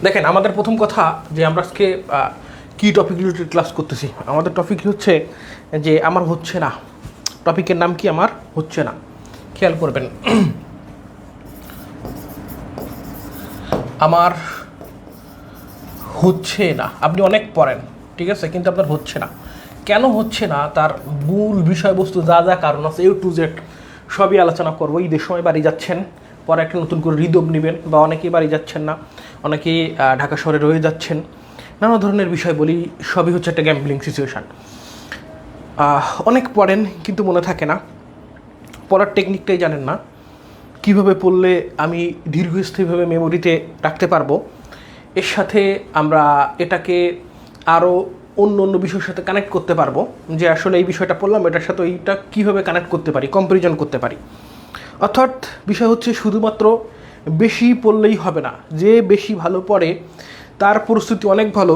দেখেন, আমাদের প্রথম কথা যে আমরা আজকে কী টপিক রিলেটেড ক্লাস করতেছি। আমাদের টপিক হচ্ছে যে আমার হচ্ছে না। টপিকের নাম কি? আমার হচ্ছে না। খেয়াল করবেন, আমার হচ্ছে না। আপনি অনেক পড়েন, ঠিক আছে, কিন্তু আপনার হচ্ছে না। কেন হচ্ছে না তার মূল বিষয়বস্তু যা যা কারণ আছে, A to Z সবই আলোচনা করবো। ঈদের সময় বাড়ি যাচ্ছেন, পরে একটা নতুন করে রিদম নেবেন, বা অনেকেই বাড়ি যাচ্ছেন না, অনেকেই ঢাকা শহরে রয়ে যাচ্ছেন, নানা ধরনের বিষয় বলি। সবই হচ্ছে একটা গ্যাম্বলিং সিচুয়েশান। অনেক পড়েন কিন্তু মনে থাকে না, পড়ার টেকনিকটাই জানেন না, কিভাবে পড়লে আমি দীর্ঘস্থায়ীভাবে মেমোরিতে রাখতে পারবো। এর সাথে আমরা এটাকে আরও অন্য অন্য বিষয়ের সাথে কানেক্ট করতে পারবো, যে আসলে এই বিষয়টা পড়লাম, এটার সাথে এইটা কীভাবে কানেক্ট করতে পারি, কম্প্যারিজন করতে পারি। অর্থাৎ বিষয় হচ্ছে শুধুমাত্র বেশি পড়লেই হবে না। যে বেশি ভালো পড়ে তার পরিস্থিতি অনেক ভালো,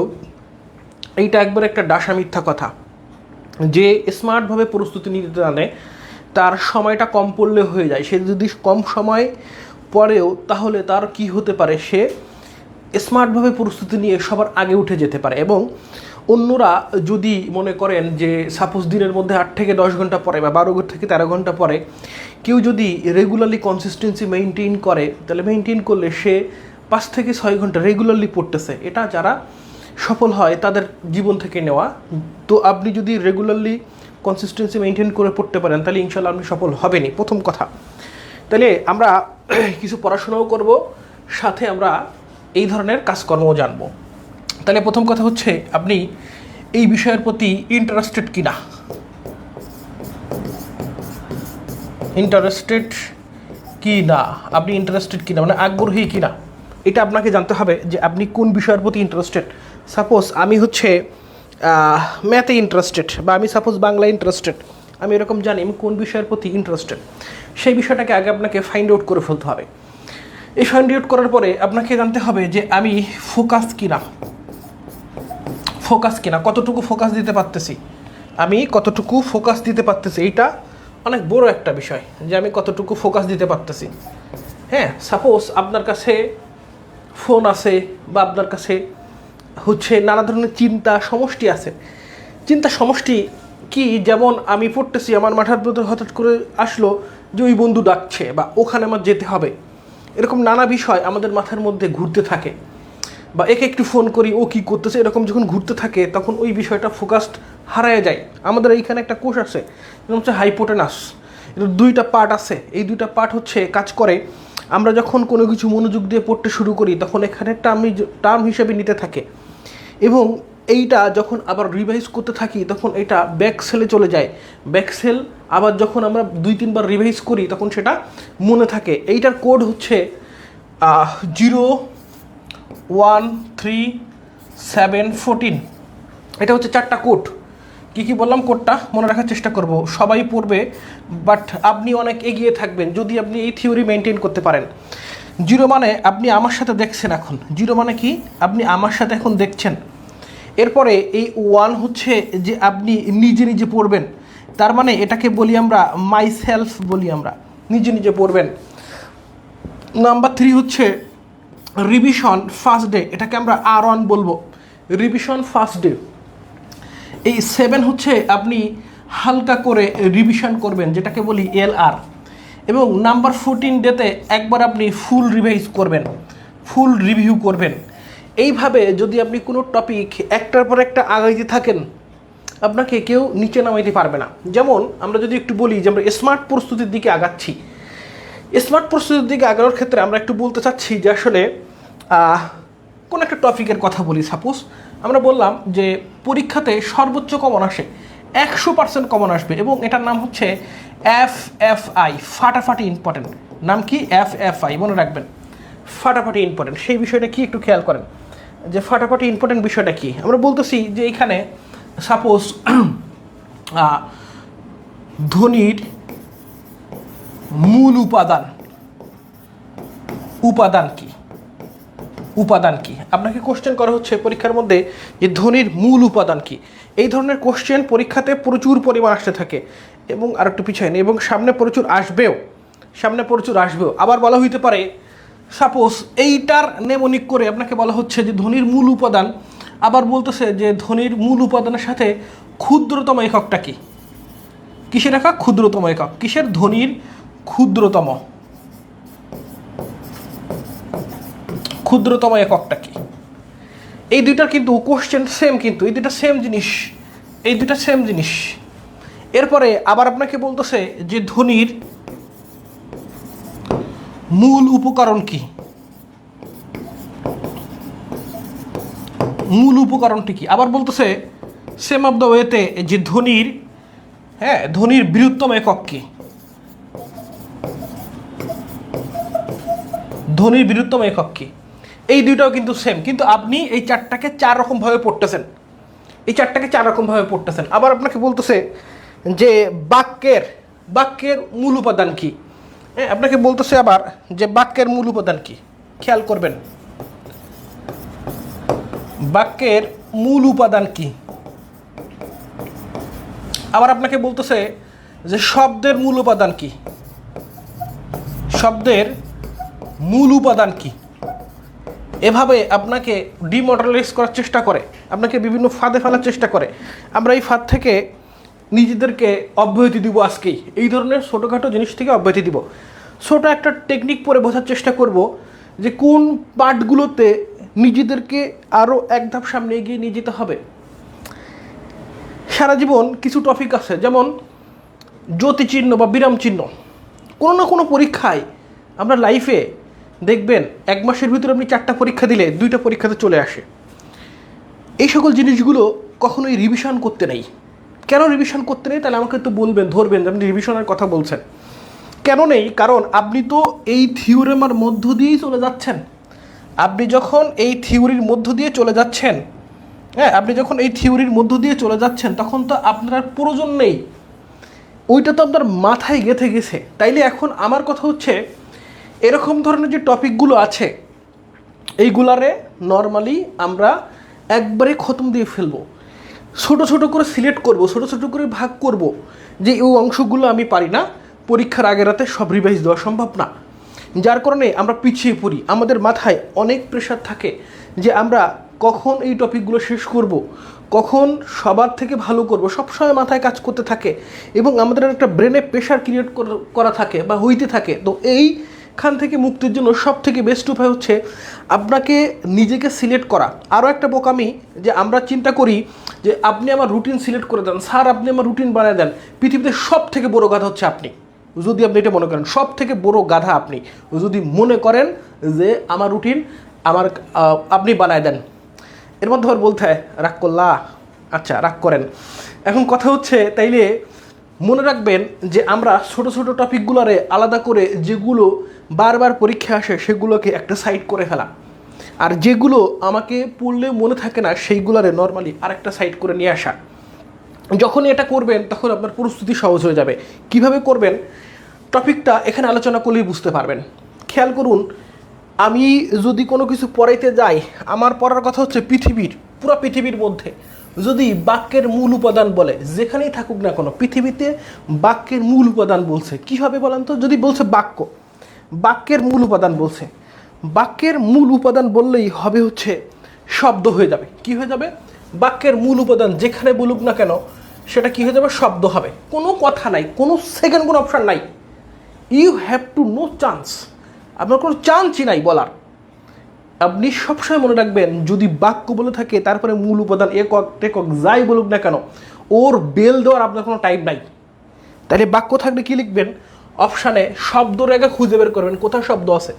এইটা একবার একটা ডাসা মিথ্যা কথা। যে স্মার্টভাবে প্রস্তুতি নিতে জানে তার সময়টা কম পড়লে হয়ে যায়। সে যদি কম সময় পড়েও তাহলে তার কি হতে পারে, সে স্মার্টভাবে প্রস্তুতি নিয়ে সবার আগে উঠে যেতে পারে। এবং অন্যরা যদি মনে করেন যে সাপোজ দিনের মধ্যে 8 থেকে 10 ঘন্টা পড়ে বা 12 থেকে 13 ঘন্টা পড়ে, কেউ যদি রেগুলারলি কনসিস্টেন্সি মেনটেন করে, তাহলে মেনটেন করলে সে 5 থেকে 6 ঘন্টা রেগুলারলি পড়তেছে। এটা যারা সফল হয় তাদের জীবন থেকে নেওয়া। তো আপনি যদি রেগুলারলি কনসিস্টেন্সি মেনটেন করে পড়তে পারেন তাহলে ইনশাল্লাহ আপনি সফল হবেনই, প্রথম কথা। তাহলে আমরা কিছু পড়াশোনাও করব, সাথে আমরা এই ধরনের কাজকর্মও জানবো। তাহলে প্রথম কথা হচ্ছে, আপনি এই বিষয়ের প্রতি ইন্টারেস্টেড কিনা। ইন্টারেস্টেড কি না, আপনি ইন্টারেস্টেড কিনা মানে আগ্রহী কিনা, এটা আপনাকে জানতে হবে যে আপনি কোন বিষয়ের প্রতি ইন্টারেস্টেড। সাপোজ আমি হচ্ছে ম্যাথে ইন্টারেস্টেড, বা আমি সাপোজ বাংলায় ইন্টারেস্টেড, আমি এরকম জানি আমি কোন বিষয়ের প্রতি ইন্টারেস্টেড। সেই বিষয়টাকে আগে আপনাকে ফাইন্ড আউট করে ফেলতে হবে। এই ফাইন্ড আউট করার পরে আপনাকে জানতে হবে যে আমি ফোকাস কিনা, কতটুকু ফোকাস দিতে পারতেছি, আমি কতটুকু ফোকাস দিতে পারতেছি। এইটা অনেক বড় একটা বিষয় যে আমি কতটুকু ফোকাস দিতে পারতেছি। হ্যাঁ, সাপোজ আপনার কাছে ফোন আছে, বা আপনার কাছে হচ্ছে নানা ধরনের চিন্তা সমষ্টি আছে। চিন্তা সমষ্টি কি, যেমন আমি পড়তেছি, আমার মাথার ভিতরে হঠাৎ করে আসলো যে ওই বন্ধু ডাকছে বা ওখানে আমার যেতে হবে। এরকম নানা বিষয় আমাদের মাথার মধ্যে ঘুরতে থাকে, বা একে একটু ফোন করি, ও কী করতেছে, এরকম যখন ঘুরতে থাকে তখন ওই বিষয়টা ফোকাসড হারায় যায়। আমাদের এইখানে একটা কোষ আছে, এটা হচ্ছে হাইপোটেনাস। এটা 2টা পার্ট আছে। এই 2টা পার্ট হচ্ছে কাজ করে। আমরা যখন কোনো কিছু মনোযোগ দিয়ে পড়তে শুরু করি তখন এখানে টার্ম হিসেবে নিতে থাকে, এবং এইটা যখন আবার রিভাইজ করতে থাকি তখন এটা ব্যাক সেলে চলে যায়। ব্যাক সেল আবার যখন আমরা 2-3 বার রিভাইজ করি তখন সেটা মনে থাকে। এইটার কোড হচ্ছে 0 1 3 7 14। এটা হচ্ছে 4টা কোড। কী বললাম, কোডটা মনে রাখার চেষ্টা করব। সবাই পড়বে, বাট আপনি অনেক এগিয়ে থাকবেন যদি আপনি এই থিওরি মেনটেন করতে পারেন। 0 মানে আপনি আমার সাথে দেখছেন এখন। 0 মানে কি, আপনি আমার সাথে এখন দেখছেন। এরপরে এই 1 হচ্ছে যে আপনি নিজে নিজে পড়বেন, তার মানে এটাকে বলি আমরা মাই সেলফ বলি, আমরা নিজে নিজে পড়বেন। নাম্বার 3 হচ্ছে রিভিশন ফার্স্ট ডে, এটাকে আমরা R1 বলবো, রিভিশন ফার্স্ট ডে। এই 7 হচ্ছে আপনি হালকা করে রিভিশন করবেন, যেটাকে বলি LR। এবং নাম্বার 14 ডেতে একবার আপনি ফুল রিভাইজ করবেন, ফুল রিভিউ করবেন। এইভাবে যদি আপনি কোনো টপিক একটার পর একটা আগাইতে থাকেন, আপনাকে কেউ নিচে নামাইতে পারবে না। যেমন আমরা যদি একটু বলি যে আমরা স্মার্ট প্রস্তুতির দিকে আগাচ্ছি। স্মার্ট প্রস্তুতির দিকে আগানোর ক্ষেত্রে আমরা একটু বলতে চাচ্ছি যে আসলে কোনো একটা টপিকের কথা বলি। সাপোজ আমরা বললাম যে পরীক্ষাতে সর্বোচ্চ কমন আসে, 100% কমন আসবে, এবং এটার নাম হচ্ছে FFI, ফাটাফাটি ইম্পর্টেন্ট। নাম কি? FFI, মনে রাখবেন, ফাটাফাটি ইম্পর্টেন্ট। সেই বিষয়টা কি একটু খেয়াল করেন যে ফাটাফাটি ইম্পর্টেন্ট বিষয়টা কি। আমরা বলতেছি যে এখানে সাপোজ ধ্বনির মূল উপাদান কি, আপনাকে কোশ্চেন করা হচ্ছে পরীক্ষার মধ্যে যে ধ্বনির মূল উপাদান কি। এই ধরনের কোশ্চেন পরীক্ষাতে প্রচুর পরিমাণ আসতে থাকে, এবং আর একটু পিছায় নেই, এবং সামনে প্রচুর আসবেও। আবার বলা হইতে পারে সাপোজ এইটার নেমনিক করে আপনাকে বলা হচ্ছে যে ধ্বনির মূল উপাদান, আবার বলতেছে যে ধ্বনির মূল উপাদানের সাথে ক্ষুদ্রতম এককটা কি, কিসের একক? ক্ষুদ্রতম একক। কিসের? ধ্বনির ক্ষুদ্রতম এককটা কি? এই দুইটার কিন্তু কোশ্চেন সেম, কিন্তু এই দুইটা সেম জিনিস। এরপরে আবার আপনাকে বলতেছে যে ধ্বনির মূল উপকরণ কি, মূল উপকরণটি কি? আবার বলতেছে সেম অফ দ্য ওয়েতে যে ধ্বনির বৃহত্তম একক কি, ধ্বনির বৃহত্তম একক কি? এই দুইটাও কিন্তু সেম, কিন্তু আপনি এই চারটাকে চার রকমভাবে পড়তেছেন, আবার আপনাকে বলতেছে যে বাক্যের মূল উপাদান কি। হ্যাঁ, আপনাকে বলতেছে আবার যে বাক্যের মূল উপাদান কি। খেয়াল করবেন, বাক্যের মূল উপাদান কি। আবার আপনাকে বলতেছে যে শব্দের মূল উপাদান কি, এভাবে আপনাকে ডিমোরালাইজ করার চেষ্টা করে, আপনাকে বিভিন্ন ফাঁদে ফেলার চেষ্টা করে। আমরা এই ফাঁদ থেকে নিজেদেরকে অব্যাহতি দিব আজকেই, এই ধরনের ছোটোখাটো জিনিস থেকে অব্যাহতি দিব। ছোট একটা টেকনিক পরে বোঝার চেষ্টা করব যে কোন পার্টগুলোতে নিজেদেরকে আরও এক ধাপ সামনে এগিয়ে নিয়ে যেতে হবে। সারা জীবন কিছু টপিক আছে, যেমন জ্যোতিচিহ্ন বা বিরাম চিহ্ন। কোনো না কোনো পরীক্ষায় আমরা লাইফে দেখবেন 1 মাসের ভিতরে আপনি 4টা পরীক্ষা দিলে 2টা পরীক্ষাতে চলে আসে। এই সকল জিনিসগুলো কখনোই রিভিশন করতে নেই। কেন রিভিশন করতে নেই? তাহলে আমাকে তো বলবেন, ধরবেন যে আপনি রিভিশনের কথা বলছেন। কেন নেই? কারণ আপনি তো এই থিওরেমের মধ্য দিয়েই চলে যাচ্ছেন। আপনি যখন এই থিওরির মধ্য দিয়ে চলে যাচ্ছেন, তখন তো আপনার প্রয়োজন নেই, ওইটা তো আপনার মাথায় গেঁথে গেছে। তাইলে এখন আমার কথা হচ্ছে, এরকম ধরনের যে টপিকগুলো আছে এইগুলারে নর্মালি আমরা একবারে খতম দিয়ে ফেলবো, ছোট ছোট করে সিলেক্ট করব, ছোট ছোট করে ভাগ করব, যে এই অংশগুলো আমি পারি না, পরীক্ষার আগের রাতে সব রিভাইজ দেওয়া সম্ভব না। যার কারণে আমরা পিছিয়ে পড়ি, আমাদের মাথায় অনেক প্রেশার থাকে যে আমরা কখন এই টপিকগুলো শেষ করব, কখন সবার থেকে ভালো করব, সবসময় মাথায় কাজ করতে থাকে এবং আমাদের একটা ব্রেনে প্রেশার ক্রিয়েট করা থাকে বা হইতে থাকে। তো এইখান থেকে মুক্তির জন্য সব থেকে বেস্ট উপায় হচ্ছে আপনাকে নিজেকে সিলেক্ট করা। আরও একটা বোকামি যে আমরা চিন্তা করি যে আপনি আমার রুটিন সিলেক্ট করে দেন, স্যার আপনি আমার রুটিন বানিয়ে দেন। পৃথিবীতে সব থেকে বড় গাধা হচ্ছে আপনি, যদি আপনি এটা মনে করেন। সব থেকে বড় গাধা আপনি যদি মনে করেন যে আমার রুটিন আপনি বানায় দেন। এর মধ্যে আবার বলতে হয় রাগ করলা, আচ্ছা রাগ করেন। এখন কথা হচ্ছে, তাইলে মনে রাখবেন যে আমরা ছোট ছোট টপিকগুলোরে আলাদা করে যেগুলো বারবার পরীক্ষা আসে সেগুলোকে একটা সাইড করে ফেলা, আর যেগুলো আমাকে পড়লে মনে থাকে না সেইগুলোরে নর্মালি আরেকটা সাইড করে নিয়ে আসা। যখন এটা করবেন তখন আপনার প্রস্তুতি সহজ হয়ে যাবে। কিভাবে করবেন টপিকটা এখানে আলোচনা করলেই বুঝতে পারবেন। খেয়াল করুন, আমি যদি কোনো কিছু পড়াইতে যাই, আমার পড়ার কথা হচ্ছে পুরো পৃথিবীর মধ্যে যদি বাক্যের মূল উপাদান বলে, যেখানেই থাকুক না কোনো, পৃথিবীতে বাক্যের মূল উপাদান বলছে, কী হবে বলেন তো? যদি বলছে বাক্যের মূল উপাদান বলছে, বাক্যের মূল উপাদান বললেই হবে হচ্ছে শব্দ হয়ে যাবে। কি হয়ে যাবে? বাক্যের মূল উপাদান যেখানে বলুক না কেন সেটা কি হয়ে যাবে? শব্দ হবে। কোনো কথা নাই, কোনো সেকেন্ড কোনো অপশান নাই। You have to no chance, আপনার কোনো চান্সই নাই বলার। আপনি সবসময় মনে রাখবেন, যদি বাক্য বলে থাকে তারপরে মূল উপাদান একক টেকক যাই বলুক না কেন, ওর বেল দেওয়ার আপনার কোনো টাইম নাই। তাহলে বাক্য থাকলে কি লিখবেন? অপশানে শব্দ রেখা খুঁজে বের করবেন, কোথায় শব্দ আছে,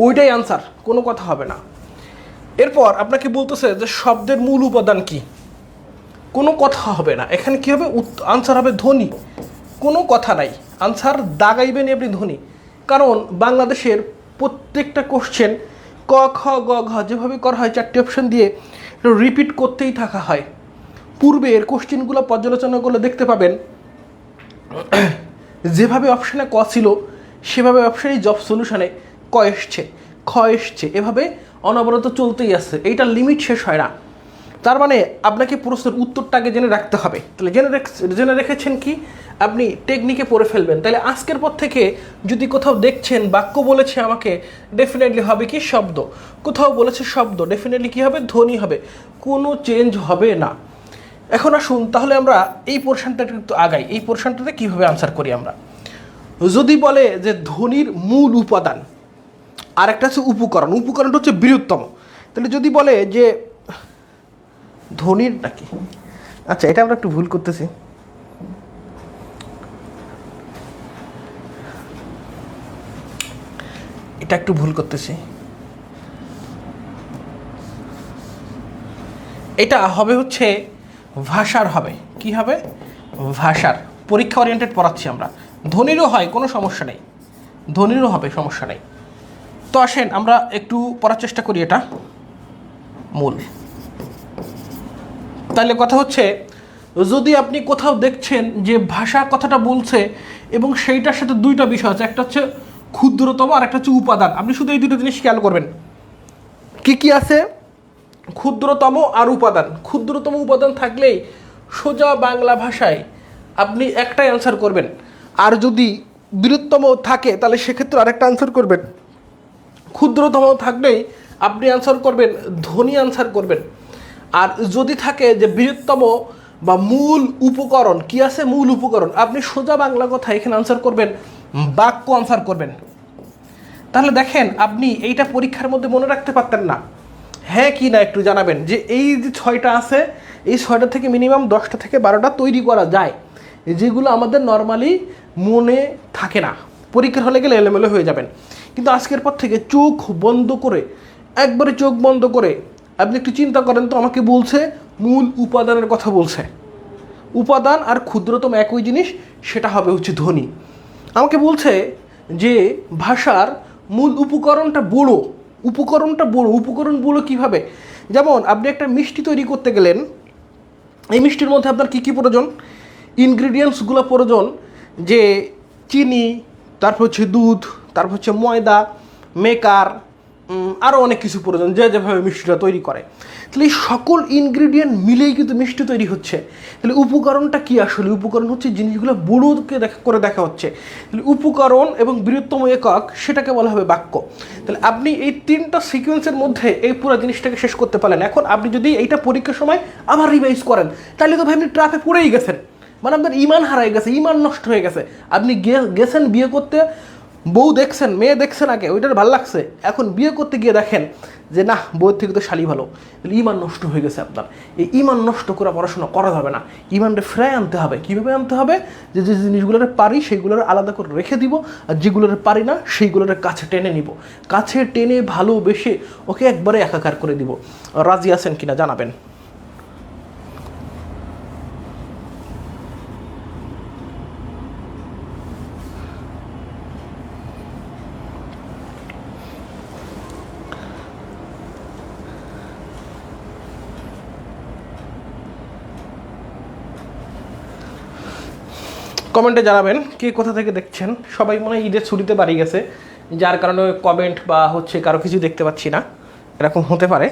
ওইটাই আনসার, কোনো কথা হবে না। এরপর আপনাকে বলতেছে যে শব্দের মূল উপাদান কি, কোনো কথা হবে না। এখানে কী হবে? আনসার হবে ধ্বনি, কোনো কথা নাই। আনসার দাগাইবেন আপনি ধ্বনি। কারণ বাংলাদেশের প্রত্যেকটা কোশ্চেন ক খ গ ঘ যেভাবে করা হয় 4টি অপশান দিয়ে রিপিট করতেই থাকা হয়। পূর্বের কোশ্চেনগুলো পর্যালোচনা করলে দেখতে পাবেন যেভাবে অপশানে ক ছিল সেভাবে অপশানে জব সলিউশনে ক এসছে, খ এসছে, এভাবে অনবরত চলতেই আছে। এইটার লিমিট শেষ হয় না। তার মানে আপনাকে প্রশ্নের উত্তরটা আগে জেনে রাখতে হবে। তাহলে জেনে রেখেছেন কি, আপনি টেকনিকে পড়ে ফেলবেন। তাহলে আজকের পর থেকে যদি কোথাও দেখছেন বাক্য বলেছে আমাকে, ডেফিনেটলি হবে কি শব্দ, কোথাও বলেছে শব্দ, ডেফিনেটলি কি হবে ধ্বনি হবে, কোনো চেঞ্জ হবে না। এখন আসুন তাহলে আমরা এই পোর্শনটা একটু আগাই। এই পোর্শনটাতে কীভাবে আনসার করি আমরা। যদি বলে যে ধ্বনির মূল উপাদান, আর একটা হচ্ছে উপকরণ, উপকরণটা হচ্ছে বৃহত্তম। তাহলে যদি বলে যে ধ্বনির নাকি, আচ্ছা এটা আমরা একটু ভুল করতেছি, এটা একটু ভুল করতেছি, এটা হবে হচ্ছে ভাষার হবে। কি হবে? ভাষার। পরীক্ষা ওরিয়েন্টেড পড়াচ্ছি আমরা। ধ্বনিরও হয়, কোনো সমস্যা নেই, ধ্বনিরও হবে, সমস্যা নেই। তো আসেন আমরা একটু পড়ার চেষ্টা করি। এটা মূল। তাহলে কথা হচ্ছে, যদি আপনি কোথাও দেখছেন যে ভাষা কথাটা বলছে এবং সেইটার সাথে দুইটা বিষয় আছে, একটা হচ্ছে ক্ষুদ্রতম আর একটা হচ্ছে উপাদান। আপনি শুধু এই দুটো জিনিস খেয়াল করবেন, কি কি আছে, ক্ষুদ্রতম আর উপাদান। ক্ষুদ্রতম উপাদান থাকলেই সোজা বাংলা ভাষায় আপনি একটাই অ্যান্সার করবেন, আর যদি বৃহত্তম থাকে তাহলে সেক্ষেত্রে আরেকটা অ্যান্সার করবেন। ক্ষুদ্রতম থাকলেই আপনি অ্যান্সার করবেন ধ্বনি অ্যান্সার করবেন। আর যদি থাকে যে বৃহত্তম বা মূল উপকরণ, কি আছে মূল উপকরণ, আপনি সোজা বাংলা কথা এখানে আনসার করবেন, বাক্য আনসার করবেন। তাহলে দেখেন আপনি এইটা পরীক্ষার মধ্যে মনে রাখতে পারতেন না, হ্যাঁ কি না একটু জানাবেন। যে এই যে 6টা আছে, এই 6টা থেকে মিনিমাম 10টা থেকে 12টা তৈরি করা যায়, যেগুলো আমাদের নর্মালি মনে থাকে না, পরীক্ষার হলে গেলে এলোমেলো হয়ে যাবেন। কিন্তু আজকের পর থেকে চোখ বন্ধ করে, একবারে চোখ বন্ধ করে আপনি একটু চিন্তা করেন তো, আমাকে বলছে মূল উপাদানের কথা বলছে, উপাদান আর ক্ষুদ্রতম একই জিনিস, সেটা হবে হচ্ছে ধ্বনি। আমাকে বলছে যে ভাষার মূল উপকরণটা বড়, উপকরণ বড় কীভাবে? যেমন আপনি একটা মিষ্টি তৈরি করতে গেলেন, এই মিষ্টির মধ্যে আপনার কী কী প্রয়োজন, ইনগ্রিডিয়েন্টসগুলো প্রয়োজন, যে চিনি, তারপর হচ্ছে দুধ, তারপর হচ্ছে ময়দা, মেকার, আরও অনেক কিছু প্রয়োজন, যে যেভাবে মিষ্টিটা তৈরি করে। তাহলে এই সকল ইনগ্রিডিয়েন্ট মিলেই কিন্তু মিষ্টি তৈরি হচ্ছে। তাহলে উপকরণটা কি আসলে? উপকরণ হচ্ছে জিনিসগুলো বড়কে করে দেখা হচ্ছে। তাহলে উপকরণ এবং বৃহত্তম একক, সেটাকে বলা হবে বাক্য। তাহলে আপনি এই 3টা সিকোয়েন্সের মধ্যে এই পুরো জিনিসটাকে শেষ করতে পারলেন। এখন আপনি যদি এইটা পরীক্ষার সময় আবার রিভাইজ করেন, তাহলে তো ভাই আপনি ট্রাফে পড়েই গেছেন, মানে আপনার ইমান হারাই গেছে, ইমান নষ্ট হয়ে গেছে। আপনি গেছেন বিয়ে করতে, বউ দেখছেন, মেয়ে দেখছেন আগে, ওইটার ভালো লাগছে, এখন বিয়ে করতে গিয়ে দেখেন যে না, বউয়ের থেকে তো শালি ভালো, তাহলে ইমান নষ্ট হয়ে গেছে আপনার। এই ইমান নষ্ট করে পড়াশোনা করা যাবে না, ইমানটা ফ্রাই আনতে হবে। কীভাবে আনতে হবে? যে যে জিনিসগুলোর পারি সেইগুলোর আলাদা করে রেখে দিব, আর যেগুলোর পারি না সেইগুলোর কাছে টেনে নিব, কাছে টেনে ভালোবেসে ওকে একবারে একাকার করে দিব। রাজি আছেন কিনা জানাবেন। কমেন্টে জানাবেন কে কোথা থেকে দেখছেন। সবাই মনে হয় ঈদের ছুটিতে বাড়ি গেছে, যার কারণে কমেন্ট বা হচ্ছে কারো কিছু দেখতে পাচ্ছি না, এরকম হতে পারে।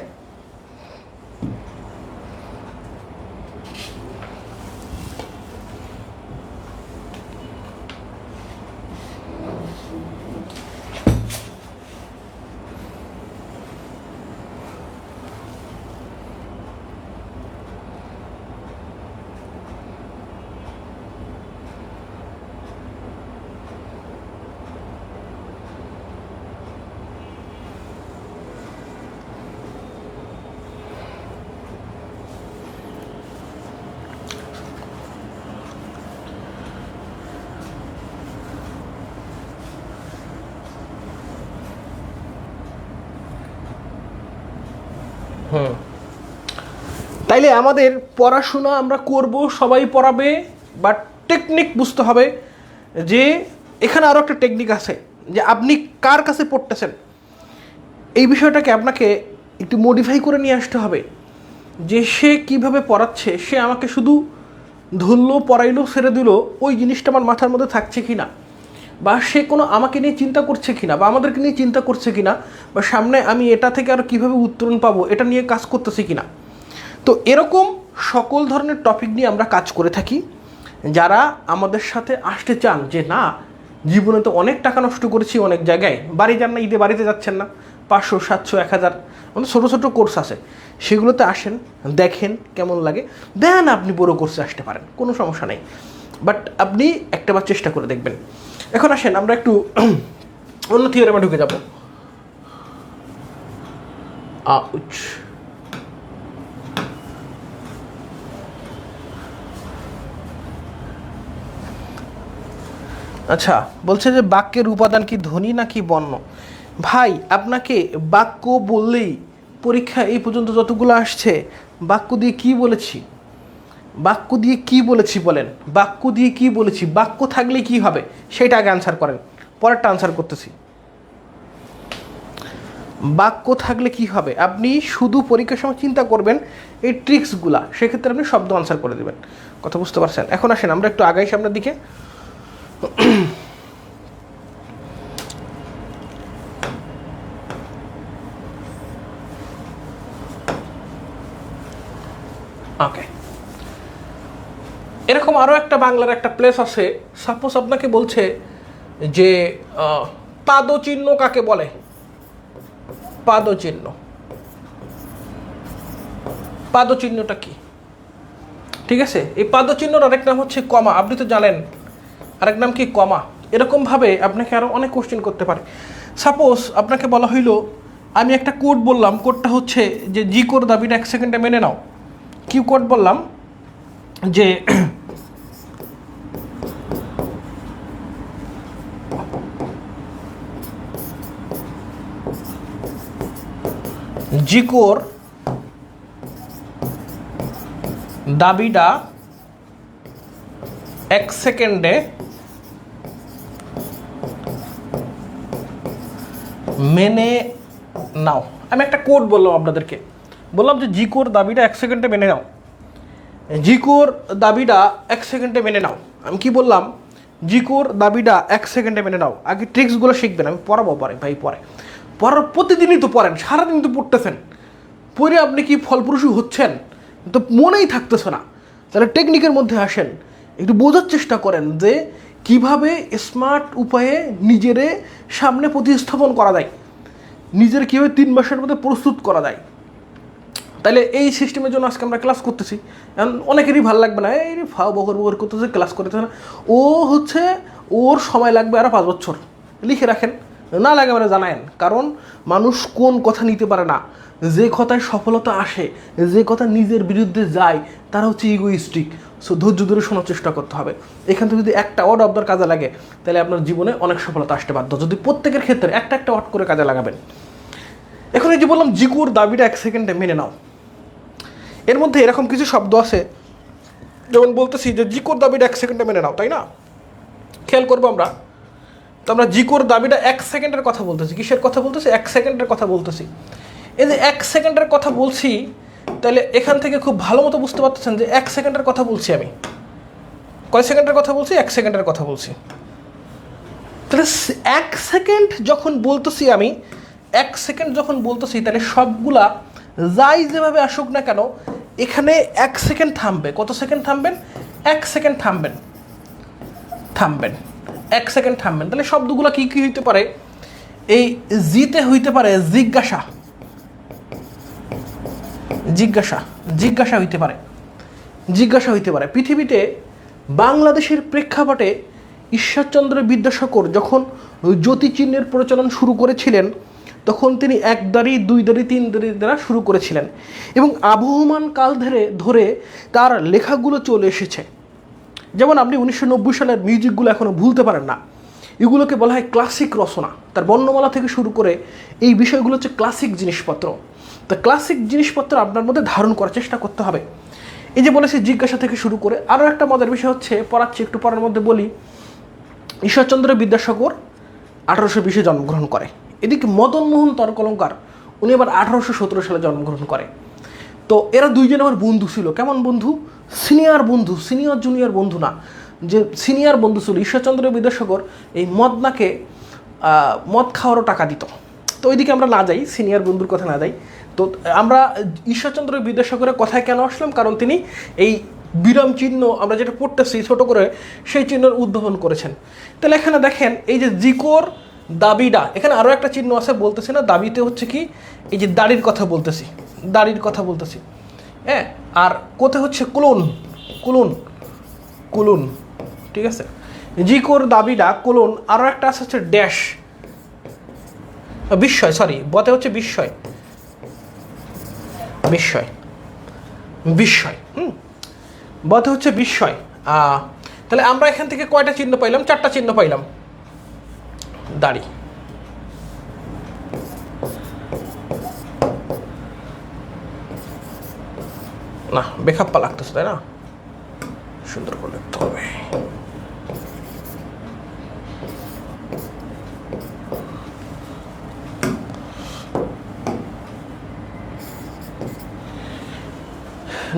তাইলে আমাদের পড়াশোনা আমরা করব, সবাই পড়াবে, বাট টেকনিক বুঝতে হবে। যে এখানে আরও একটা টেকনিক আছে, যে আপনি কার কাছে পড়তেছেন এই বিষয়টাকে আপনাকে একটু মডিফাই করে নিয়ে আসতে হবে। যে সে কীভাবে পড়াচ্ছে, সে আমাকে শুধু ধরলো, পড়াইলো, ছেড়ে দিল, ওই জিনিসটা আমার মাথার মধ্যে থাকছে কি না, বা সে কোনো আমাকে নিয়ে চিন্তা করছে কিনা, বা আমাদেরকে নিয়ে চিন্তা করছে কিনা, বা সামনে আমি এটা থেকে আর কীভাবে উত্তরণ পাবো এটা নিয়ে কাজ করতেছি কিনা। তো এরকম সকল ধরনের টপিক নিয়ে আমরা কাজ করে থাকি। যারা আমাদের সাথে আসতে চান যে না জীবনে তো অনেক টাকা নষ্ট করেছি অনেক জায়গায়, বাড়ি যান না, ঈদে বাড়িতে যাচ্ছেন না, 500, 700, 1000 আমাদের ছোটো ছোটো কোর্স আছে, সেগুলোতে আসেন, দেখেন কেমন লাগে, দেন আপনি বড় কোর্সে আসতে পারেন, কোনো সমস্যা নেই। বাট আপনি একটাবার চেষ্টা করে দেখবেন। এখন আসেন আমরা একটু অন্য থিওরেমে ঢুকে যাব। আচ্ছা, বলছে যে বাক্যের উপাদান কি ধ্বনি নাকি বর্ণ? ভাই আপনাকে বাক্য বললেই পরীক্ষা এই পর্যন্ত যতগুলো আসছে বাক্য দিয়ে কি বলেছি, বাক্য দিয়ে কি বলেছি বলেন, বাক্য দিয়ে কি বলেছি, বাক্য থাকলে কি হবে সেটা আগে আনসার করেন, পরেরটা আনসার করতেছি। বাক্য থাকলে কি হবে, আপনি শুধু পরীক্ষার সময় চিন্তা করবেন এই ট্রিক্সগুলা, সেক্ষেত্রে আপনি শব্দ আনসার করে দেবেন। কথা বুঝতে পারছেন? এখন আসেন আমরা একটু আগাই সামনের দিকে। ওকে, এরকম আরও একটা বাংলার একটা প্লেস আছে। সাপোজ আপনাকে বলছে যে পাদচিহ্ন কাকে বলে, পাদচিহ্ন, পাদচিহ্নটা কি? ঠিক আছে, এই পাদচিহ্নর আরেক নাম হচ্ছে কমা, আপনি তো জানেন, আরেক নাম কি কমা। এরকমভাবে আপনাকে আরও অনেক কোশ্চেন করতে পারে। সাপোজ আপনাকে বলা হইল, আমি একটা কোড বললাম, কোডটা হচ্ছে যে জি কোর দাবিটা 1 সেকেন্ডে মেনে নাও। কি কোড বললাম? যে জি কোর দাবিটা 1 সেকেন্ডে মেনে নাও। আমি একটা কোড বললাম আপনাদেরকে, বললাম যে জি কোর দাবিটা 1 সেকেন্ডে মেনে নাও, জি কোর দাবিটা 1 সেকেন্ডে মেনে নাও। আমি কি বললাম? জি কোর দাবিটা 1 সেকেন্ডে মেনে নাও। আগে ট্রিক্সগুলো শিখবেন, আমি পড়াবো পরে ভাই, পড়ার প্রতিদিনই তো পড়েন, সারাদিন তো পড়তেছেন, পড়ে আপনি কি ফলপ্রসূ হচ্ছেন? তো মনেই থাকতেছে না। তাহলে টেকনিকের মধ্যে আসেন, একটু বোঝার চেষ্টা করেন যে কিভাবে স্মার্ট উপায়ে নিজেরে সামনে প্রতিস্থাপন করা যায়, নিজের কীভাবে 3 মাসের মধ্যে প্রস্তুত করা যায়। তাহলে এই সিস্টেমের জন্য আজকে আমরা ক্লাস করতেছি। এখন অনেকেরই ভালো লাগবে না, এই বকর বকর করতেছে, ক্লাস করতেছে না। ও হচ্ছে ওর সময় লাগবে আরও 5 বছর, লিখে রাখেন, না লাগে মানে জানায়েন। কারণ মানুষ কোন কথা নিতে পারে না, যে কথায় সফলতা আসে, যে কথা নিজের বিরুদ্ধে যায়, তারা হচ্ছে ইগোইস্টিক। সো ধৈর্য ধরে শোনার চেষ্টা করতে হবে। এখান থেকে যদি একটা ওয়ার্ড আপনার কাজে লাগে, তাহলে আপনার জীবনে অনেক সফলতা আসতে বাধ্য, যদি প্রত্যেকের ক্ষেত্রে একটা একটা ওয়ার্ড করে কাজে লাগাবেন। এখন এই যে বললাম জিকুর দাবিটা 1 সেকেন্ডে মেনে নাও, এর মধ্যে এরকম কিছু শব্দ আছে, যেমন বলতেছি যে জিকোর দাবিটা 1 সেকেন্ডে মেনে নাও, তাই না? খেয়াল করবো আমরা, তো আমরা জিকোর দাবিটা 1 সেকেন্ডের কথা বলতেছি। কিসের কথা বলতেছি? 1 সেকেন্ডের কথা বলতেছি। এই যে 1 সেকেন্ডের কথা বলছি, তাহলে এখান থেকে খুব ভালো মতো বুঝতে পারতেছেন যে 1 সেকেন্ডের কথা বলছি আমি। কয় সেকেন্ডের কথা বলছি? 1 সেকেন্ডের কথা বলছি। তাহলে 1 সেকেন্ড যখন বলতেছি আমি, 1 সেকেন্ড যখন বলতেছি, তাহলে সবগুলা যাই যেভাবে আসুক না কেন, এখানে 1 সেকেন্ড থামবে। কত সেকেন্ড থামবেন? 1 সেকেন্ড থামবেন, 1 সেকেন্ড থামবেন। তাহলে শব্দগুলো কি কি হইতে পারে? এই জিতে হইতে পারে জিজ্ঞাসা, জিজ্ঞাসা হইতে পারে, জিজ্ঞাসা হইতে পারে। পৃথিবীতে বাংলাদেশের প্রেক্ষাপটে ঈশ্বরচন্দ্র বিদ্যাসাগর যখন জ্যোতিচিহ্নের প্রচলন শুরু করেছিলেন, তখন তিনি 1 দাঁড়ি, 2 দাঁড়ি, 3 দাঁড়ি দ্বারা শুরু করেছিলেন, এবং আবহমান কাল ধরে তার লেখাগুলো চলে এসেছে। যেমন আপনি 1990 সালের মিউজিকগুলো এখনও ভুলতে পারেন না, এগুলোকে বলা হয় ক্লাসিক রচনা। তার বর্ণমালা থেকে শুরু করে এই বিষয়গুলো হচ্ছে ক্লাসিক জিনিসপত্র। তো ক্লাসিক জিনিসপত্র আপনার মধ্যে ধারণ করার চেষ্টা করতে হবে। এই যে বলেছি জিজ্ঞাসা থেকে শুরু করে, আরও একটা মজার বিষয় হচ্ছে, পড়াচ্ছি একটু পরের মধ্যে বলি, ঈশ্বরচন্দ্র বিদ্যাসাগর 1820-এ জন্মগ্রহণ করে। এদিকে মদন মোহন তর্কলঙ্কার, উনি আবার 1817 সালে জন্মগ্রহণ করে। তো এরা দুইজন আমার বন্ধু ছিল। কেমন বন্ধু? সিনিয়র বন্ধু, সিনিয়র জুনিয়র বন্ধু না, যে সিনিয়র বন্ধু ছিল। ঈশ্বরচন্দ্র বিদ্যাসাগর এই মদনাকে মদ খাওয়ারও টাকা দিত, তো ওইদিকে আমরা না যাই, সিনিয়র বন্ধুর কথা না যাই। তো আমরা ঈশ্বরচন্দ্র বিদ্যাসাগরের কথায় কেন আসলাম, কারণ তিনি এই বিরাম চিহ্ন আমরা যেটা পড়তেছি ছোটো করে সেই চিহ্নের উদ্ভাবন করেছেন। তাহলে এখানে দেখেন এই যে জিকর দাবিডা, এখানে আরও একটা চিহ্ন আছে, বলতেছি না দাবিতে হচ্ছে কি এই যে দাড়ির কথা বলতেছি, দাড়ির কথা বলতেছি, হ্যাঁ। আর কোথায় হচ্ছে কুলুন, কুলুন, কুলুন, ঠিক আছে। জিকর দাবিডা কুলুন, আরও একটা আছে হচ্ছে ড্যাশ, বিস্ময়, সরি বতে হচ্ছে বিস্ময়, বিস্ময়, বিস্ময়, বতে হচ্ছে বিস্ময়। তাহলে আমরা এখান থেকে কয়টা চিহ্ন পাইলাম? 4টা চিহ্ন পাইলাম। দাড়ি, না বেখাপ্পা লাগতেছে তাই না, সুন্দর করে লিখতে হবে।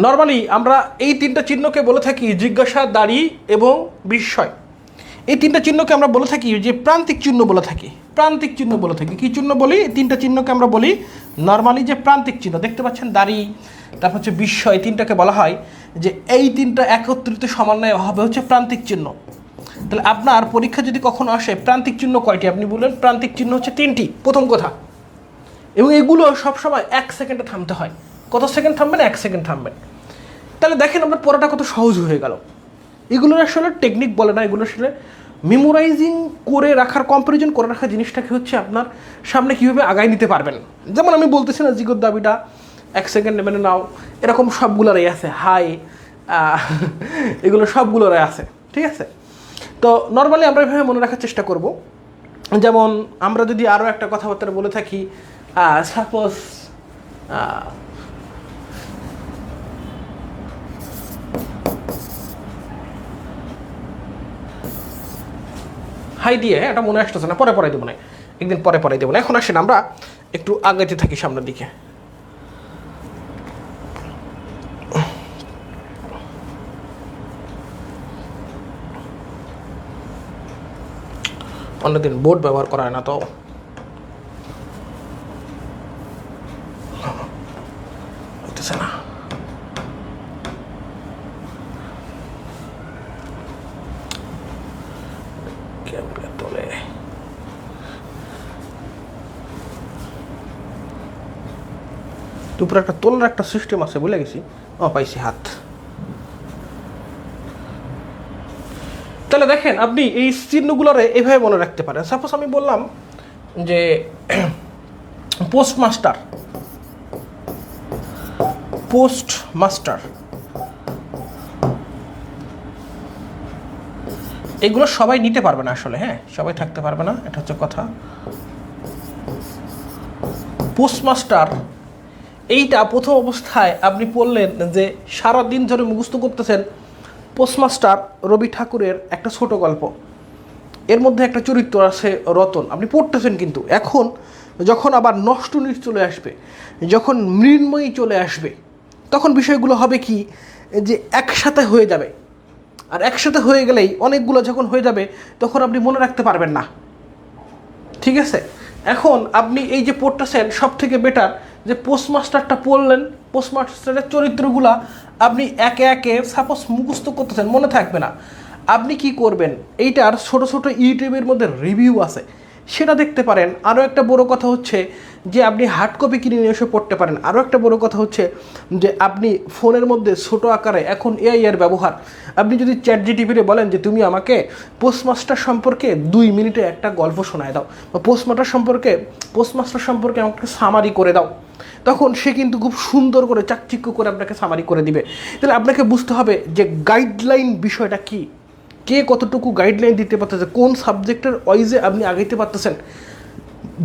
নর্মালি আমরা এই 3টা চিহ্নকে বলে থাকি জিজ্ঞাসা, দাড়ি এবং বিস্ময়। এই 3টা চিহ্নকে আমরা বলে থাকি যে প্রান্তিক চিহ্ন বলে থাকি, প্রান্তিক চিহ্ন বলে থাকি। কী চিহ্ন বলি? এই 3টা চিহ্নকে আমরা বলি নর্মালি যে প্রান্তিক চিহ্ন। দেখতে পাচ্ছেন দাড়ি, তারপর হচ্ছে বিস্ময়, 3টাকে বলা হয় যে এই 3টা একত্রিত সমন্বয় হবে হচ্ছে প্রান্তিক চিহ্ন। তাহলে আপনার পরীক্ষা যদি কখনো আসে প্রান্তিক চিহ্ন কয়টি, আপনি বললেন প্রান্তিক চিহ্ন হচ্ছে 3টি, প্রথম কথা। এবং এগুলো সবসময় 1 সেকেন্ডে থামতে হয়। কত সেকেন্ড থামবেন? 1 সেকেন্ড থামবেন। তাহলে দেখেন আপনার পড়াটা কত সহজ হয়ে গেল। এগুলোর আসলে টেকনিক বলে না, এগুলো আসলে মেমোরাইজিং করে রাখার, কম্পারিজন করে রাখার জিনিসটাকে হচ্ছে আপনার সামনে কীভাবে আগায় নিতে পারবেন। যেমন আমি বলতেছি না জিগর দাবিটা 1 সেকেন্ডে মেনে নাও, এরকম সবগুলোরই আছে, হাই, এগুলো সবগুলোরই আছে, ঠিক আছে। তো নর্মালি আমরা এভাবে মনে রাখার চেষ্টা করব। যেমন আমরা যদি আরও একটা কথাবার্তা বলে থাকি, সাপোজ হাই দিয়ে, এটা মনে আসতেছে না, পরে পড়াই দেবো না, একদিন পরে পড়াই দেবো না। এখন আসেন আমরা একটু আগাইতে থাকি সামনের দিকে। অন্যদিন বোর্ড ব্যবহার করা হয় না, তো হইতেছে না। তোলে উপরে একটা তোলার একটা সিস্টেম আছে, বুঝলে গেছি। পাইছি হাত। তাহলে দেখেন আপনি এই চিহ্নগুলোরে এইভাবে মনে রাখতে পারেন। সাপোজ আমি বললাম যে পোস্টমাস্টার, পোস্টমাস্টার, এগুলো সবাই নিতে পারবে না আসলে, হ্যাঁ সবাই থাকতে পারবে না, এটা হচ্ছে কথা। পোস্টমাস্টার এইটা প্রথম অবস্থায় আপনি পড়লেন যে সারাদিন ধরে মুখস্থ করতেছেন পোস্টমাস্টার রবি ঠাকুরের একটা ছোট গল্প, এর মধ্যে একটা চরিত্র আছে রতন, আপনি পড়তেছেন। কিন্তু এখন যখন আবার নষ্টনীড় চলে আসবে, যখন মৃন্ময়ী চলে আসবে, তখন বিষয়গুলো হবে কি যে একসাথে হয়ে যাবে। আর একসাথে হয়ে গেলেই অনেকগুলো যখন হয়ে যাবে তখন আপনি মনে রাখতে পারবেন না, ঠিক আছে। এখন আপনি এই যে পড়তেছেন সব থেকে বেটার যে পোস্টমাস্টারটা পড়লেন, পোস্টমাস্টারের চরিত্রগুলা আপনি একে একে সাপোজ মুখস্থ করতেছেন, মনে থাকবে না, আপনি কি করবেন, এইটার ছোট ছোট ইউটিউবের মধ্যে রিভিউ আছে, সেটা দেখতে পারেন। আরও একটা বড় কথা হচ্ছে যে আপনি হার্ড কপি কিনে নিয়ে এসে পড়তে পারেন। আরও একটা বড় কথা হচ্ছে যে আপনি ফোনের মধ্যে ছোটো আকারে এখন এআই এর ব্যবহার, আপনি যদি চ্যাটজিপিটিতে বলেন যে তুমি আমাকে পোস্টমাস্টার সম্পর্কে 2 মিনিটে একটা গল্প শোনায় দাও, বা পোস্টমাস্টার সম্পর্কে আমাকে সামারি করে দাও, তখন সে কিন্তু খুব সুন্দর করে চাকচিক্য করে আপনাকে সামারি করে দিবে। তাহলে আপনাকে বুঝতে হবে যে গাইডলাইন বিষয়টা কী, কে কতটুকু গাইডলাইন দিতে পারতেছে, কোন সাবজেক্টের ওয়াইজে আপনি আগাইতে পারতেছেন।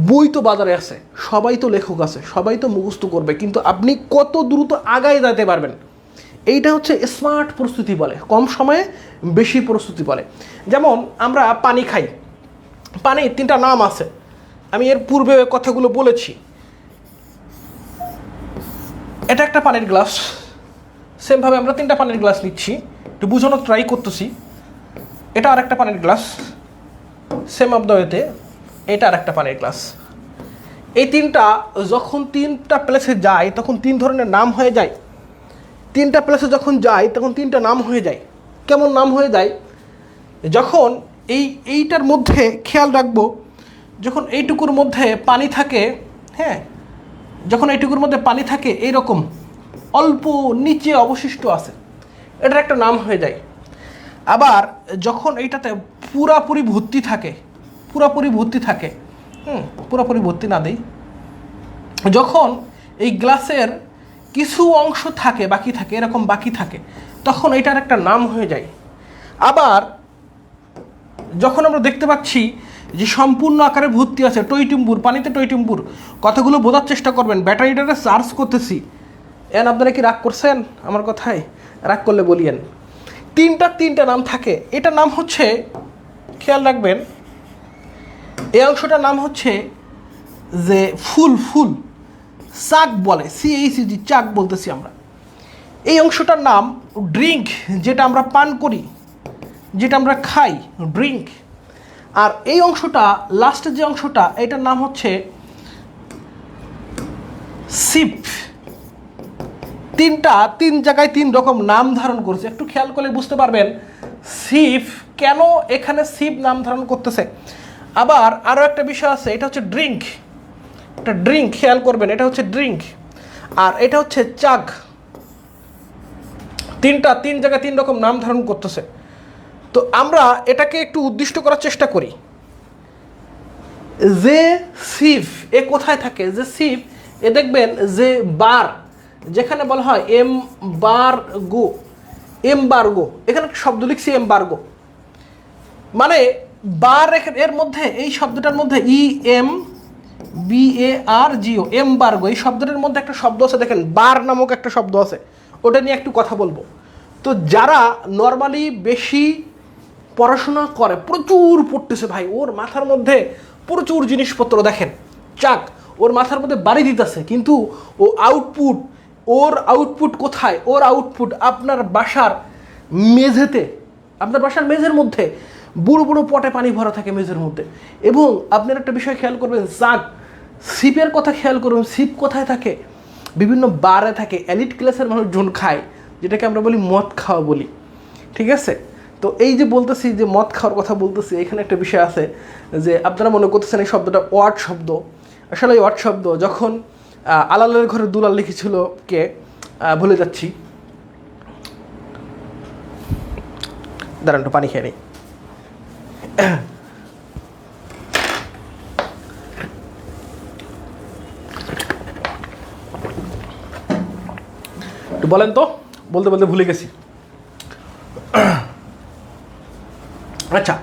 বই তো বাজারে আছে, সবাই তো লেখক আছে, সবাই তো মুখস্থ করবে, কিন্তু আপনি কত দ্রুত আগায় যেতে পারবেন, এইটা হচ্ছে স্মার্ট প্রস্তুতি বলে, কম সময়ে বেশি প্রস্তুতি বলে। যেমন আমরা পানি খাই, পানির 3টা নাম আছে, আমি এর পূর্বে কথাগুলো বলেছি। এটা একটা পানির গ্লাস, সেমভাবে আমরা 3টা পানির গ্লাস নিচ্ছি, একটু বোঝানোর ট্রাই করতেছি। এটা আর একটা পানির গ্লাস, সেম অফ দ্য ওয়েতে এটা আর একটা পানির গ্লাস। এই তিনটা যখন তিনটা প্লেসে যায় তখন তিন ধরনের নাম হয়ে যায়। তিনটা প্লেসে যখন যায় তখন তিনটা নাম হয়ে যায়। কেমন নাম হয়ে যায়? যখন এইটার মধ্যে খেয়াল রাখবো, যখন এইটুকুর মধ্যে পানি থাকে, হ্যাঁ, যখন এইটুকুর মধ্যে পানি থাকে এইরকম অল্প নিচে অবশিষ্ট আছে, এটার একটা নাম হয়ে যায়। আবার যখন এইটাতে পুরাপুরি ভর্তি থাকে, পুরাপুরি ভর্তি না দেই, যখন এই গ্লাসের কিছু অংশ থাকে বাকি থাকে, এরকম বাকি থাকে, তখন এটার একটা নাম হয়ে যায়। আবার যখন আমরা দেখতে পাচ্ছি যে সম্পূর্ণ আকারে ভর্তি আছে, টইটুম্বুর, পানিতে টইটুম্বুর, কথাগুলো বোঝার চেষ্টা করবেন। ব্যাটারিটাকে চার্জ করতেছি, আপনারা কি রাগ করছেন আমার কথায়? রাগ করলে বলিয়েন। তিনটা নাম থাকে। এটার নাম হচ্ছে, খেয়াল রাখবেন, এই অংশটার নাম হচ্ছে যে ফুল চাক বলে, CACG, চাক বলতেছি আমরা। এই অংশটার নাম ড্রিঙ্ক, যেটা আমরা পান করি, যেটা আমরা খাই, ড্রিঙ্ক। আর এই অংশটা, লাস্টের যে অংশটা, এটার নাম হচ্ছে সিপ। তিন জায়গায় তিন রকম নাম ধারণ করছে। একটু খেয়াল করলে বুঝতে পারবেন সিপ কেন এখানে সিপ নাম ধারণ করতেছে। আবার আরও একটা বিষয় আছে, এটা হচ্ছে ড্রিঙ্ক। এটা ড্রিঙ্ক, খেয়াল করবেন, এটা হচ্ছে ড্রিঙ্ক। আর এটা হচ্ছে চাক। তিন জায়গায় তিন রকম নাম ধারণ করতেছে। তো আমরা এটাকে একটু উদ্দিষ্ট করার চেষ্টা করি। যে সিপ এ কোথায় থাকে? যে সিপ এ দেখবেন যে বার, যেখানে বলা হয় এমবার্গো, এখানে একটা শব্দ লিখছি এমবার্গো, মানে বার, এর মধ্যে এই শব্দটার মধ্যে EMBARGO, এমবার্গো, এই শব্দটার মধ্যে একটা শব্দ আছে, দেখেন বার নামক একটা শব্দ আছে, ওটা নিয়ে একটু কথা বলবো। তো যারা নর্মালি বেশি পড়াশোনা করে, প্রচুর পড়তেছে ভাই, ওর মাথার মধ্যে প্রচুর জিনিসপত্র, দেখেন চাক ওর মাথার মধ্যে বাড়ি দিতেছে, কিন্তু ওর আউটপুট কোথায়? ওর আউটপুট আপনার বাসার মেঝেতে, আপনার বাসার মেঝের মধ্যে বুড়ো বুড়ো পটে পানি ভরা থাকে মেঝের মধ্যে। এবং আপনার একটা বিষয় খেয়াল করবেন, চাক, সিপের কথা খেয়াল করবেন, সিপ কোথায় থাকে? বিভিন্ন বারে থাকে, এলিট ক্লাসের মানুষজন খায়, যেটাকে আমরা বলি মদ খাওয়া বলি, ঠিক আছে? তো এই যে বলতেছি যে মদ খাওয়ার কথা বলতেছি, এখানে একটা বিষয় আছে যে আপনারা মনে করতেছেন এই শব্দটা ওয়ার্ড শব্দ। আসলে এই ওয়ার্ড শব্দ যখন আলালের ঘরে দুলাল লিখেছিল, কে ভুলে যাচ্ছি, দাঁড়ান একটু পানি খেয়ে নেই। একটু বলেন তো, বলতে বলতে ভুলে গেছি। আচ্ছা,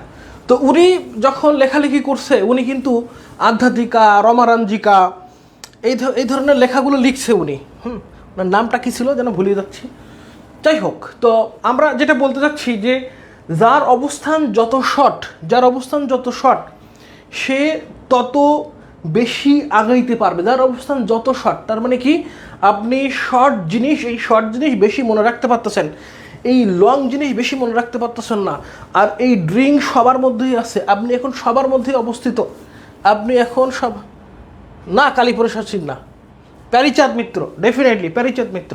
তো উনি যখন লেখালেখি করছে, উনি কিন্তু আধ্যাত্মিকা, রমারাঞ্জিকা, এই ধরনের লেখাগুলো লিখছে উনি। ওনার নামটা কী ছিল যেন ভুলে যাচ্ছি। যাই হোক, তো আমরা যেটা বলতে চাচ্ছি যে যার অবস্থান যত শর্ট, সে তত বেশি আগাইতে পারবে। যার অবস্থান যত শর্ট, তার মানে কি, আপনি এই শর্ট জিনিস বেশি মনে রাখতে পারতেছেন, এই লং জিনিস বেশি মনে রাখতে পারতেছেন না। আর এই ড্রিঙ্ক সবার মধ্যেই আছে, আপনি এখন সবার মধ্যেই অবস্থিত, আপনি এখন সব না, কালীপুরে সচিন না, প্যারিচাঁদ মিত্র, ডেফিনেটলি প্যারিচাঁদ মিত্র,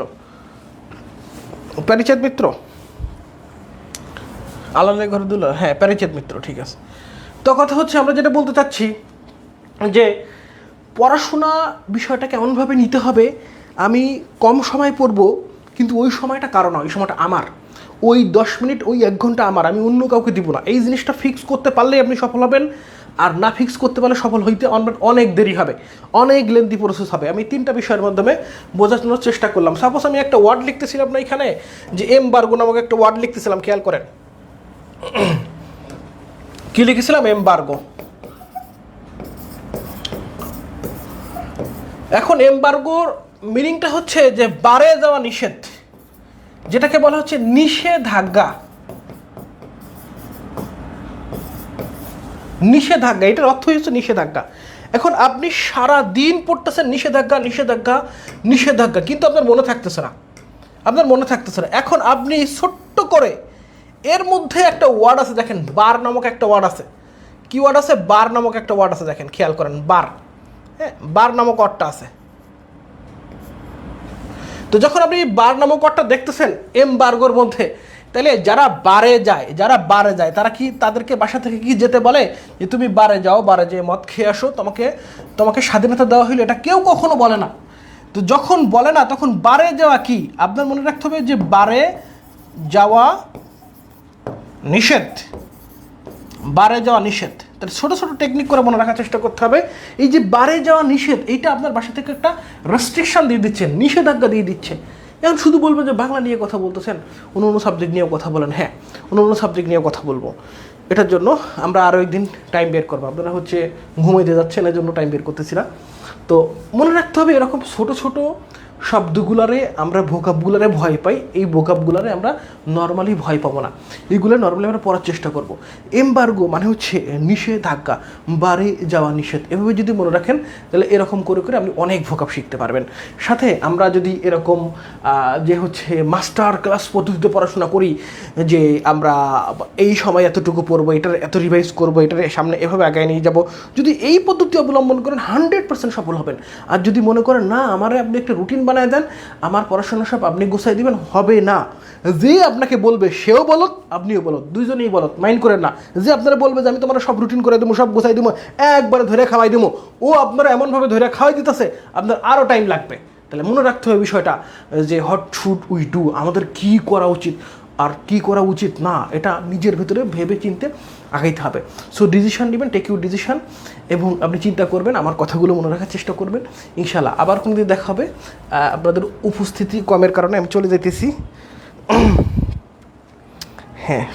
আলালের ঘরে দুলাল, হ্যাঁ প্যারিচাঁদ মিত্র, ঠিক আছে। তো কথা হচ্ছে, আমরা যেটা বলতে চাচ্ছি যে পড়াশোনা বিষয়টাকে এমনভাবে নিতে হবে, আমি কম সময় পড়বো, কিন্তু ওই সময়টা কারো না, ওই সময়টা আমার, ওই 10 মিনিট, ওই 1 ঘন্টা আমার, আমি অন্য কাউকে দিব না। এই জিনিসটা ফিক্স করতে পারলেই আপনি সফল হবেন। আর না ফিক্স করতে পারলে সফল হইতে অনেক দেরি হবে, অনেক লেন্দি প্রসেস হবে। আমি 3টা বিষয়ের মাধ্যমে বোঝানোর চেষ্টা করলাম। সাপোজ আমি একটা ওয়ার্ড লিখতেছিলাম না এখানে, যে এমবার্গো নামক একটা ওয়ার্ড লিখতেছিলাম, খেয়াল করেন কি লিখেছিলাম, এমবার্গো। এখন এমবার্গোর মিনিংটা হচ্ছে যে বারে যাওয়া নিষেধ, যেটাকে বলা হচ্ছে নিষেধাজ্ঞা, এটার অর্থ হচ্ছে নিষেধাজ্ঞা। এখন আপনি সারা দিন পড়তেছেন নিষেধাজ্ঞা, কিন্তু আপনার মনে থাকতেছে না, এখন আপনি ছোট্ট করে এর মধ্যে একটা ওয়ার্ড আছে, দেখেন বার নামক একটা ওয়ার্ড আছে। কি ওয়ার্ড আছে? বার নামক একটা ওয়ার্ড আছে, দেখেন খেয়াল করেন, বার, হ্যাঁ, বার নামক অটটা আছে। তো যখন আপনি বার নামক অটটা দেখতেছেন এমবার্গোর মধ্যে, তাহলে যারা বারে যায় তারা কি তাদেরকে বাসা থেকে কি যেতে বলে যে তুমি বারে যাও, বারে যেয়ে মদ খেয়ে আসো, তোমাকে স্বাধীনতা দেওয়া হইলো? এটা কেউ কখনো বলে না। তো যখন বলে না তখন বারে যাওয়া কি আপনার মনে রাখতে হবে যে বারে যাওয়া নিষেধ, বারে যাওয়া নিষেধ। তাহলে ছোটো ছোটো টেকনিক করে মনে রাখার চেষ্টা করতে হবে। এই যে বারে যাওয়া নিষেধ, এইটা আপনার বাসা থেকে একটা রেস্ট্রিকশন দিয়ে দিচ্ছে, নিষেধাজ্ঞা দিয়ে দিচ্ছে। এখন শুধু বলবেন যে বাংলা নিয়ে কথা বলতেছেন, অন্য সাবজেক্ট নিয়েও কথা বলেন। হ্যাঁ, অন্য সাবজেক্ট নিয়েও কথা বলবো। এটার জন্য আমরা আরও একদিন টাইম বের করবো। আপনারা ঘুমাইতে যাচ্ছেন, এই জন্য টাইম বের করতেছি না। তো মনে রাখতে হবে এরকম ছোটো ছোটো শব্দগুলারে আমরা ভোকাবগুলারে ভয় পাই, এই ভোকাবগুলারে আমরা নর্মালি ভয় পাবো না, এইগুলো নর্মালি আমরা পড়ার চেষ্টা করব। এমবার্গো মানে হচ্ছে নিষেধাজ্ঞা, বারে যাওয়া নিষেধ। এভাবে যদি মনে রাখেন তাহলে এরকম করে করে আপনি অনেক ভোকাব শিখতে পারবেন। সাথে আমরা যদি এরকম যে মাস্টার ক্লাস পদ্ধতিতে পড়াশোনা করি, যে আমরা এই সময় এতটুকু পড়বো, এটার এত রিভাইজ করবো, এটার সামনে এভাবে আগায় নিয়ে যাব, যদি এই পদ্ধতি অবলম্বন করেন 100% সফল হবেন। আর যদি মনে করেন না আমারে আপনি একটা রুটিন বানায় দেন, আমার পড়াশোনা সব আপনি গোছাই দিবেন, হবে না। যে আপনাকে বলবে সেও বলত, আপনিও বলত, দুইজনেই বলত, মাইন্ড করেন না। যে আপনারা বলবে যে আমি তোমার সব রুটিন করে দেবো, সব গোছাই দেবো, একবারে ধরে খাওয়াই দেবো, ও আপনারা এমনভাবে ধরে খাওয়াই দিতেছে আপনার আরও টাইম লাগবে। তাহলে মনে রাখতে হবে বিষয়টা যে হোয়াট শুড উই ডু, আমাদের কী করা উচিত আর কী করা উচিত না, এটা নিজের ভিতরে ভেবে চিনতে আগাইতে হবে। সো ডিসিশন নেবেন, টেক ইউর ডিসিশন, এবং আপনি চিন্তা করবেন, আমার কথাগুলো মনে রাখার চেষ্টা করবেন। ইনশাল্লাহ আবার কোনোদিন দেখা হবে। আপনাদের উপস্থিতি কমের কারণে আমি চলে যেতেছি। হ্যাঁ,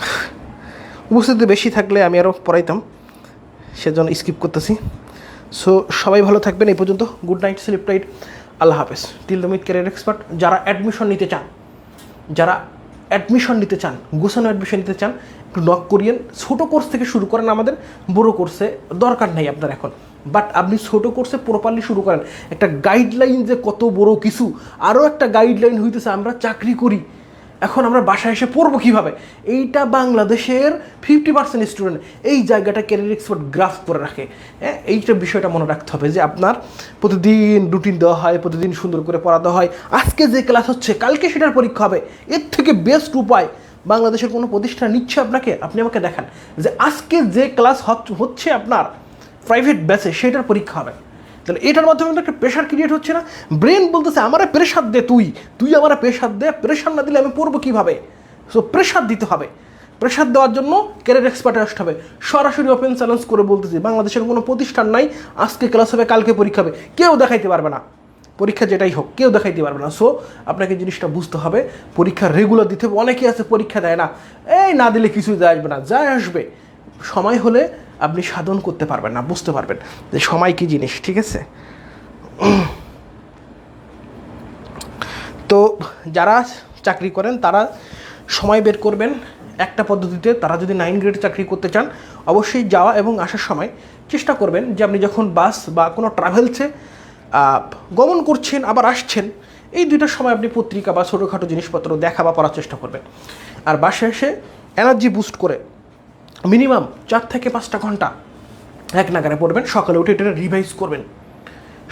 উপস্থিতি বেশি থাকলে আমি আরও পড়াইতাম, সেজন্য স্কিপ করতেছি। সো সবাই ভালো থাকবেন। এই পর্যন্ত গুড নাইট, স্লিপ টাইট, আল্লাহ হাফেজ। Till the meet career expert. যারা অ্যাডমিশন নিতে চান, গোছানো অ্যাডমিশন নিতে চান, একটু নক করিয়েন। ছোটো কোর্স থেকে শুরু করেন, আমাদের বড়ো কোর্সে দরকার নাই আপনার এখন, বাট আপনি ছোটো কোর্সে প্রপারলি শুরু করেন। একটা গাইডলাইন যে কত বড় কিছু, আরও একটা গাইডলাইন হইতেছে আমরা চাকরি করি, এখন আমরা বাসায় এসে পড়বো কীভাবে, এইটা বাংলাদেশের 50% স্টুডেন্ট এই জায়গাটা ক্যারিয়ার এক্সপার্ট গ্রাফ করে রাখে। হ্যাঁ, এইটা বিষয়টা মনে রাখতে হবে যে আপনার প্রতিদিন রুটিন দেওয়া হয়, প্রতিদিন সুন্দর করে পড়া দেওয়া হয়। আজকে যে ক্লাস হচ্ছে কালকে সেটার পরীক্ষা হবে, এর থেকে বেস্ট উপায় বাংলাদেশের কোনো প্রতিষ্ঠান নিচ্ছে আপনাকে, আপনি আমাকে দেখান যে আজকে যে ক্লাস হচ্ছে আপনার প্রাইভেট ব্যাচে সেটার পরীক্ষা হবে। তাহলে এটার মাধ্যমে একটা প্রেশার ক্রিয়েট হচ্ছে না। ব্রেন বলতেছে আমারে প্রেশার দে, তুই আমারে প্রেশার দে, প্রেশার না দিলে আমি পড়বো কীভাবে। সো প্রেশার দিতে হবে। প্রেশার দেওয়ার জন্য ক্যারিয়ার এক্সপার্টে আসতে হবে। সরাসরি ওপেন চ্যালেঞ্জ করে বলতেছি বাংলাদেশের কোনো প্রতিষ্ঠান নাই আজকে ক্লাস হবে কালকে পরীক্ষা হবে, কেউ দেখাইতে পারবে না, পরীক্ষা যেটাই হোক কেউ দেখাইতে পারবে না। সো আপনাকে জিনিসটা বুঝতে হবে, পরীক্ষা রেগুলার দিতে হবে। অনেকেই আছে পরীক্ষা দেয় না, এই না দিলে কিছুই যায় আসবে না, যায় আসবে, সময় হলে আপনি সাধন করতে পারবেন না, বুঝতে পারবেন যে সময় কী জিনিস। ঠিক আছে, তো যারা চাকরি করেন তারা সময় বের করবেন একটা পদ্ধতিতে। তারা যদি 9 গ্রেড চাকরি করতে চান অবশ্যই যাওয়া এবং আসার সময় চেষ্টা করবেন যে আপনি যখন বাস বা কোনো ট্রাভেলসে গমন করছেন আবার আসছেন, এই দুইটার সময় আপনি পত্রিকা বা ছোটোখাটো জিনিসপত্র দেখা বা পড়ার চেষ্টা করবেন। আর বাসায় এসে এনার্জি বুস্ট করে মিনিমাম 4 থেকে 5টা ঘন্টা এক নাগারে পড়বেন, সকালে উঠে এটা রিভাইজ করবেন।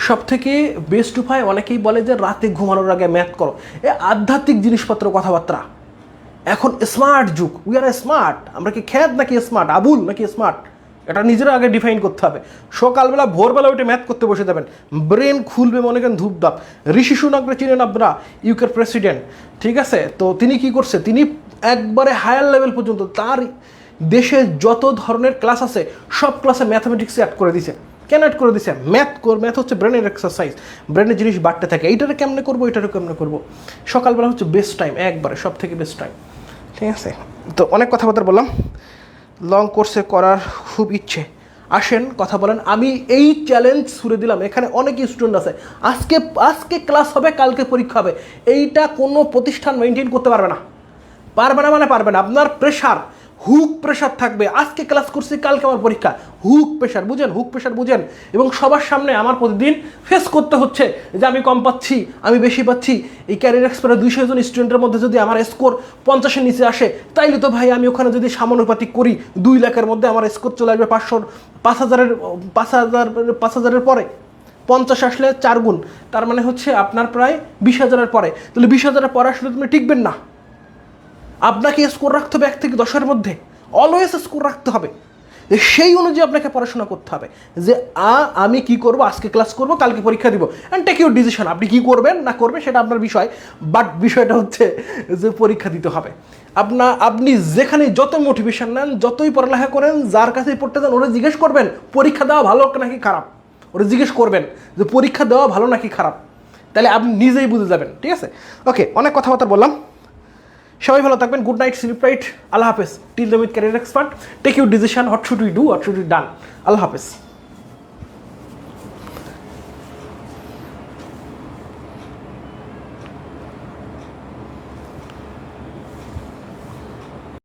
সব থেকে বেস্ট উপায়, অনেকেই বলে যে রাতে ঘুমানোর আগে ম্যাথ করো, এ আধ্যাত্মিক জিনিসপত্র কথাবার্তা। এখন স্মার্ট যুগ, উই আর স্মার্ট, আমরা কি খ্যাত নাকি স্মার্ট, আবুল নাকি স্মার্ট, এটা নিজেরা আগে ডিফাইন করতে হবে। সকালবেলা ভোরবেলা উঠে ম্যাথ করতে বসে যাবেন, ব্রেন খুলবে মনে করেন ধূপধাপ। ঋষি সুনাকরে চিনেন আপনারা, ইউকের প্রেসিডেন্ট, ঠিক আছে। তো তিনি কি করছে, তিনি একবারে হায়ার লেভেল পর্যন্ত তার দেশে যত ধরনের ক্লাস আছে সব ক্লাসে ম্যাথামেটিক্সে অ্যাড করে দিছে। কেন অ্যাড করে দিছে, ম্যাথ হচ্ছে ব্রেনের এক্সারসাইজ, ব্রেনের জিনিস বাড়তে থাকে, এইটারে কেমনে করবো এটারে কেমনে করবো। সকালবেলা হচ্ছে বেস্ট টাইম, একবারে সব থেকে বেস্ট টাইম। ঠিক আছে, তো অনেক কথাবার্তা বললাম, লং কোর্সে করার খুব ইচ্ছে, আসেন কথা বলেন। আমি এই চ্যালেঞ্জ ছুড়ে দিলাম, এখানে অনেক স্টুডেন্ট আছে, আজকে ক্লাস হবে কালকে পরীক্ষা হবে, এইটা কোনো প্রতিষ্ঠান মেনটেন করতে পারবে না, পারবে না। আপনার প্রেশার, হুক প্রেশার থাকবে, আজকে ক্লাস করছি কালকে আমার পরীক্ষা, হুক প্রেশার বুঝেন। এবং সবার সামনে আমার প্রতিদিন ফেস করতে হচ্ছে যে আমি কম পাচ্ছি, আমি বেশি পাচ্ছি। এই ক্যারিয়ার এক্সপার্টে 200 জন স্টুডেন্টের মধ্যে যদি আমার স্কোর 50-এর নিচে আসে, তাইলে তো ভাই আমি ওখানে যদি সমানুপাতিক করি 2 লাখের মধ্যে আমার স্কোর চলে আসবে 5,000-এর পরে। 50 আসলে 4 গুণ, তার মানে হচ্ছে আপনার প্রায় 20,000-এর পরে। তাহলে 20,000-এর পরে আসলে তুমি টিকবেন না, আপনাকে স্কোর রাখতে হবে 1 থেকে 10-এর মধ্যে, অলওয়েজ স্কোর রাখতে হবে। সেই অনুযায়ী আপনাকে পড়াশোনা করতে হবে যে আমি কি করব, আজকে ক্লাস করব, কালকে পরীক্ষা দিব, অ্যান্ড টেক ইউর ডিসিশন। আপনি কি করবেন না করবেন সেটা আপনার বিষয়, বাট বিষয়টা হচ্ছে যে পরীক্ষা দিতে হবে। আপনি যেখানে যত মোটিভেশন নেন, যতই পড়ালেখা করেন, যার কাছেই পড়তে যান, ওরা জিজ্ঞেস করবেন পরীক্ষা দেওয়া ভালো নাকি খারাপ, ওরা জিজ্ঞেস করবেন যে পরীক্ষা দেওয়া ভালো নাকি খারাপ, তাহলে আপনি নিজেই বুঝে যাবেন। ঠিক আছে, ওকে, অনেক কথাবার্তা বললাম, সবাই ভালো থাকবেন, গুড নাইট, স্লিপ রাইট, আল্লাহ হাফেজ। Till the with career expert, take your decision, what should we do, what should we done. আল্লাহ হাফেজ।